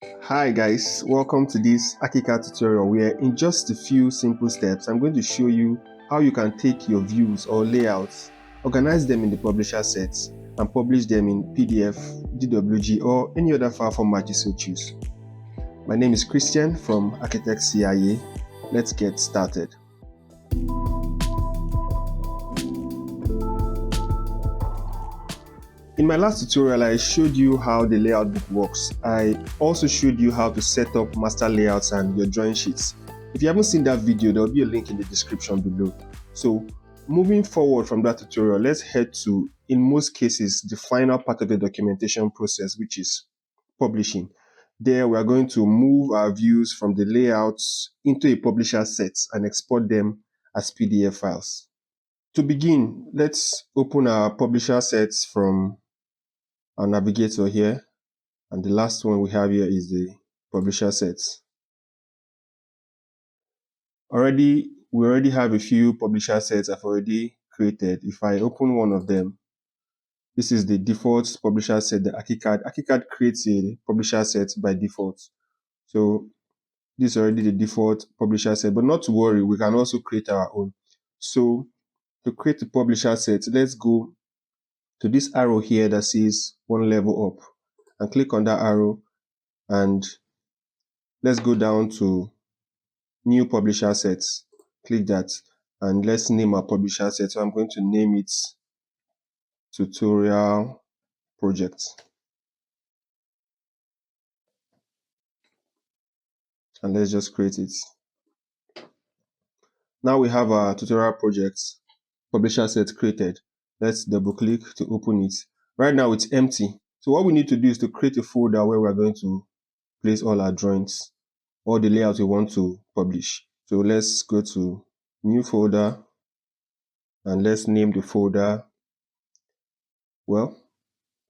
Hi guys, welcome to this ArchiCAD tutorial where in just a few simple steps I'm going to show you how you can take your views or layouts, organize them in the publisher sets and publish them in PDF, DWG or any other file format you so choose. My name is Christian from Architect CIA. Let's get started. In my last tutorial, I showed you how the layout book works. I also showed you how to set up master layouts and your drawing sheets. If you haven't seen that video, there will be a link in the description below. So moving forward from that tutorial, let's head to, in most cases, the final part of the documentation process, which is publishing. There, we are going to move our views from the layouts into a publisher set and export them as PDF files. To begin, let's open our publisher sets from our navigator here, and the last one we have here is the publisher sets. We already have a few publisher sets I've already created. If I open one of them, this is the default publisher set, the ArchiCAD. ArchiCAD creates a publisher set by default. So this is already the default publisher set, but not to worry, we can also create our own. So to create the publisher set, let's go to this arrow here that says one level up and click on that arrow, and let's go down to new publisher sets. Click that and let's name our publisher set. So I'm going to name it tutorial project, and let's just create it. Now we have our tutorial project publisher set created. Let's double click to open it. Right now it's empty. So what we need to do is to create a folder where we're going to place all our drawings, all the layouts we want to publish. So let's go to new folder and let's name the folder, well,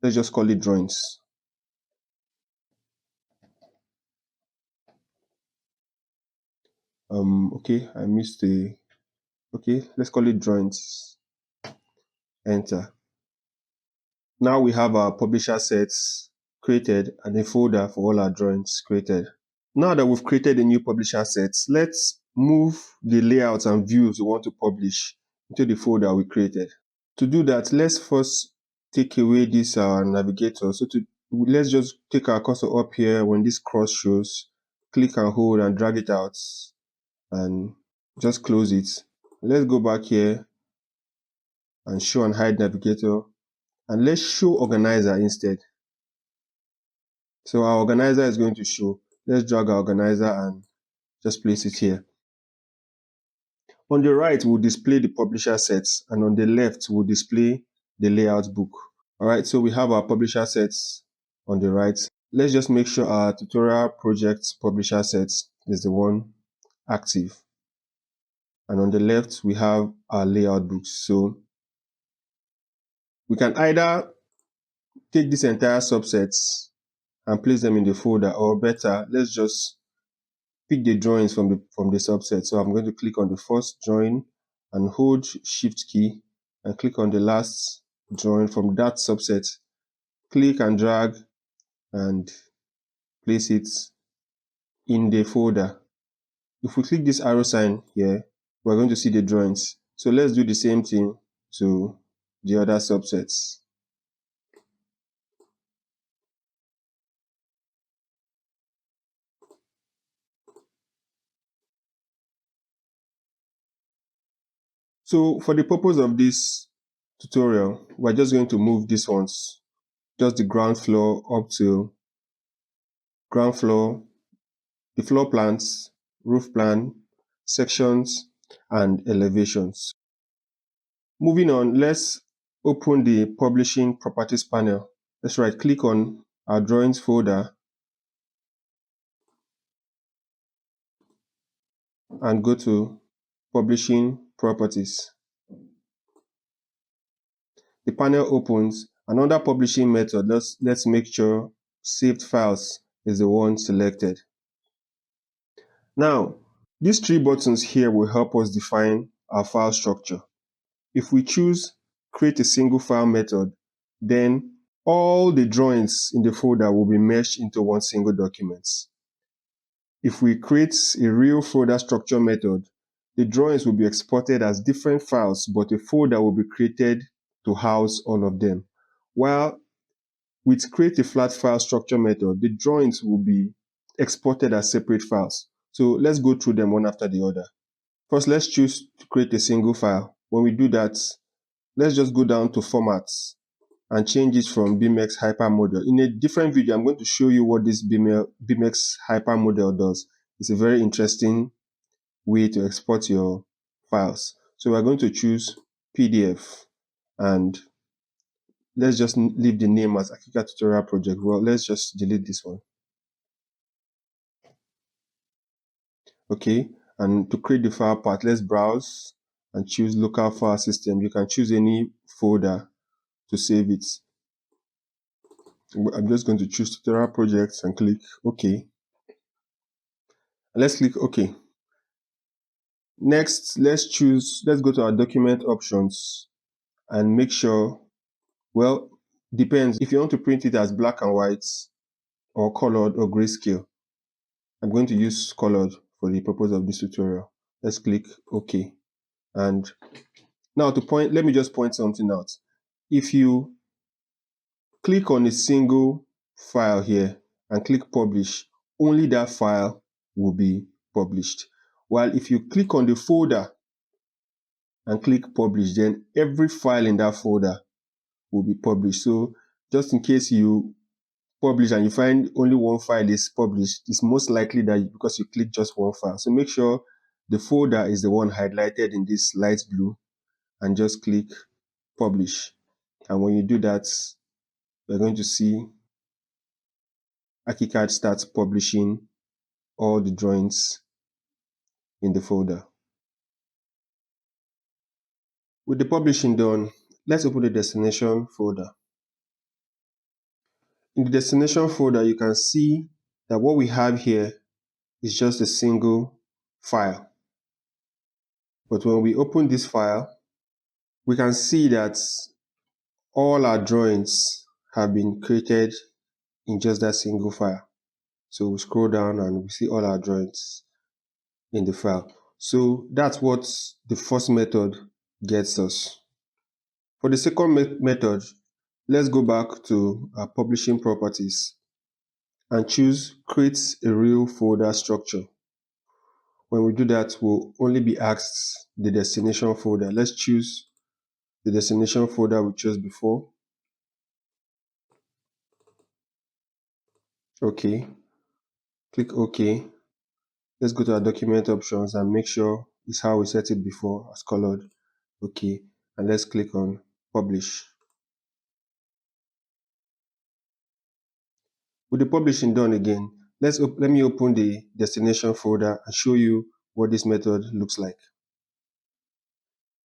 let's just call it drawings. Okay, I missed the, okay, let's call it drawings. Enter. Now we have our publisher sets created and a folder for all our drawings created. Now that we've created a new publisher sets, let's move the layouts and views we want to publish into the folder we created. To do that, let's first take away this navigator. So let's just take our cursor up here. When this cross shows, click and hold and drag it out and just close it. Let's go back here and show and hide navigator, and let's show organizer instead. So our organizer is going to show. Let's drag our organizer and just place it here. On the right, we'll display the publisher sets, and on the left, we'll display the layout book. All right, so we have our publisher sets on the right. Let's just make sure our tutorial project publisher sets is the one active. And on the left, we have our layout books. So we can either take these entire subsets and place them in the folder, or better, let's just pick the drawings from the subset. So I'm going to click on the first drawing and hold Shift key and click on the last drawing from that subset. Click and drag and place it in the folder. If we click this arrow sign here, we're going to see the drawings. So let's do the same thing to the other subsets. So for the purpose of this tutorial, we're just going to move these ones, just the ground floor up to ground floor, the floor plans, roof plan, sections, and elevations. Moving on, let's open the publishing properties panel. Let's right click on our drawings folder and go to publishing properties. The panel opens. Another publishing method, let's make sure saved files is the one selected. Now, these three buttons here will help us define our file structure. If we choose create a single file method, then all the drawings in the folder will be meshed into one single document. If we create a real folder structure method, the drawings will be exported as different files, but a folder will be created to house all of them. While with create a flat file structure method, the drawings will be exported as separate files. So let's go through them one after the other. First, let's choose to create a single file. When we do that, let's just go down to Formats and change it from BMX Hypermodel. In a different video, I'm going to show you what this BMX Hypermodel does. It's a very interesting way to export your files. So we're going to choose PDF, and let's just leave the name as ArchiCAD tutorial project. Well, let's just delete this one. Okay, and to create the file path, let's browse and choose local file system. You can choose any folder to save it. I'm just going to choose tutorial projects and click OK. Let's click OK. Next, let's go to our document options and make sure, well, depends if you want to print it as black and white or colored or grayscale. I'm going to use colored for the purpose of this tutorial. Let's click OK. And now let me just point something out. If you click on a single file here and click publish, only that file will be published. While if you click on the folder and click publish, then every file in that folder will be published. So just in case you publish and you find only one file is published, it's most likely that because you click just one file. So make sure the folder is the one highlighted in this light blue and just click publish. And when you do that, we're going to see ArchiCAD starts publishing all the drawings in the folder. With the publishing done, let's open the destination folder. In the destination folder, you can see that what we have here is just a single file. But when we open this file, we can see that all our drawings have been created in just that single file. So we scroll down and we see all our drawings in the file. So that's what the first method gets us. For the second method, let's go back to our publishing properties and choose create a real folder structure. When we do that, we'll only be asked the destination folder. Let's choose the destination folder we chose before. Okay, click OK. Let's go to our document options and make sure it's how we set it before as colored. Okay, and let's click on publish. With the publishing done again, let me open the destination folder and show you what this method looks like.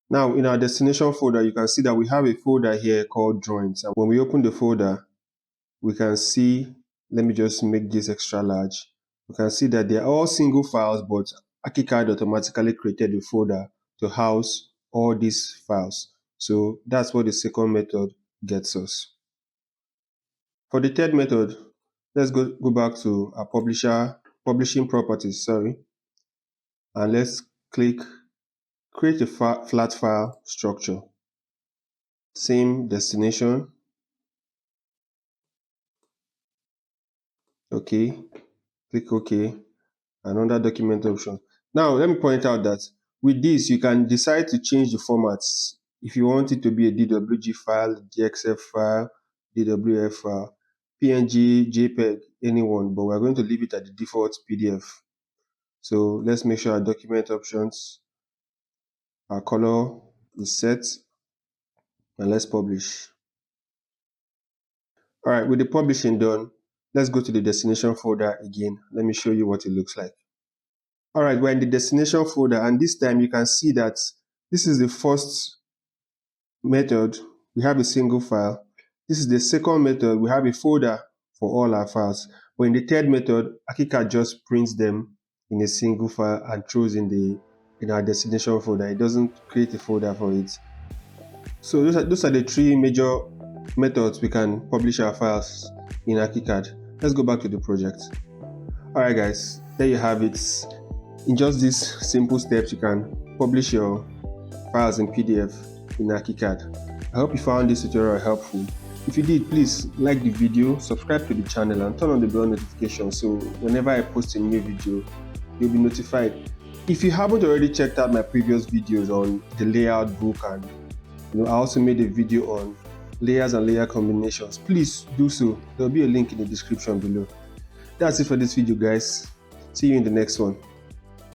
Now in our destination folder, you can see that we have a folder here called drawings. And when we open the folder, we can see, let me just make this extra large. We can see that they're all single files, but ArchiCAD automatically created a folder to house all these files. So that's what the second method gets us. For the third method, let's go back to our publishing properties, and let's click create a flat file structure. Same destination. Okay, click OK, and under document option. Now let me point out that with this you can decide to change the formats. If you want it to be a DWG file, DXF file, DWF file, PNG, JPEG, anyone, but we're going to leave it at the default PDF. So let's make sure our document options, our color is set, and let's publish. All right, with the publishing done, let's go to the destination folder again. Let me show you what it looks like. All right, we're in the destination folder, and this time you can see that this is the first method. We have a single file. This is the second method. We have a folder for all our files. But in the third method, ArchiCAD just prints them in a single file and throws in our destination folder. It doesn't create a folder for it. So those are the three major methods we can publish our files in ArchiCAD. Let's go back to the project. Alright guys, there you have it. In just these simple steps, you can publish your files in PDF in ArchiCAD. I hope you found this tutorial helpful. If you did, please like the video, subscribe to the channel, and turn on the bell notification so whenever I post a new video, you'll be notified. If you haven't already checked out my previous videos on the layout book, and I also made a video on layers and layer combinations, please do so. There'll be a link in the description below. That's it for this video, guys. See you in the next one.